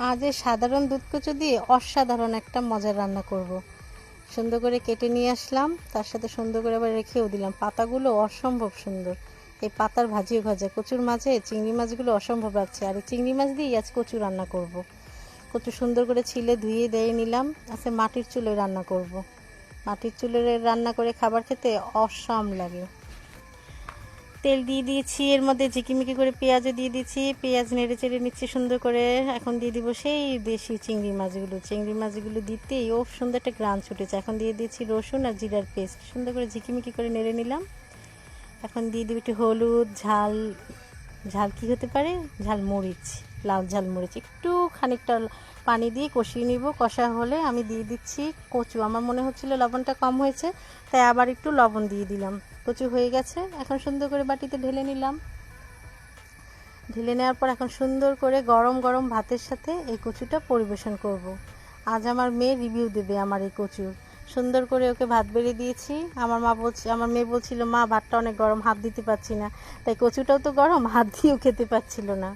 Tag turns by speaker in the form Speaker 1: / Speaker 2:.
Speaker 1: আজ এই সাধারণ দুধ কচু দিয়ে অসাধারণ একটা মজার রান্না করব। সুন্দর করে কেটে নিয়ে আসলাম, তার সাথে সুন্দর করে আবার রেখেও দিলাম। পাতাগুলো অসম্ভব সুন্দর, এই পাতার ভাজিও ভাজা। কচুর মাঝে চিংড়ি মাছগুলো অসম্ভব লাগছে, আর এই চিংড়ি মাছ দিয়ে আজ কচু রান্না করব। কচু সুন্দর করে ছিলে ধুয়ে দিয়ে নিলাম। আজকে মাটির চুলোয় রান্না করব। মাটির চুলোয় রান্না করে খাবার খেতে অসাম লাগে। তেল দিয়ে দিয়েছি, এর মধ্যে ঝিকিমিকি করে পেঁয়াজও দিয়ে দিচ্ছি। পেঁয়াজ নেড়ে চেড়ে নিচ্ছি সুন্দর করে। এখন দিয়ে দিব সেই দেশি চিংড়ি মাছগুলো। চিংড়ি মাছগুলো দিতেই ও সুন্দর একটা গ্রান ছুটেছে। এখন দিয়ে দিচ্ছি রসুন আর জিরার পেস্ট, সুন্দর করে ঝিকিমিকি করে নেড়ে নিলাম। এখন দিয়ে দিব একটু হলুদ, ঝাল। ঝাল কি হতে পারে? ঝাল মরিচ, লাল ঝাল মরিচ। একটু খানিকটা পানি দিয়ে কষিয়ে নিব। কষা হলে আমি দিয়ে দিচ্ছি কচু। আমার মনে হচ্ছিল লবণটা কম হয়েছে, তাই আবার একটু লবণ দিয়ে দিলাম। কচু হয়ে গেছে, এখন সুন্দর করে বাটিতে ঢেলে নিলাম। ঢেলে নেওয়ার পর এখন সুন্দর করে গরম গরম ভাতের সাথে এই কচুটা পরিবেশন করব। আজ আমার মেয়ে রিভিউ দেবে আমার এই কচুর। সুন্দর করে ওকে ভাত বেড়ে দিয়েছি। আমার মেয়ে বলছিল, মা ভাতটা অনেক গরম, হাত দিতে পারছি না। তাই কচুটাও তো গরম, হাত দিয়েও খেতে পারছিল না।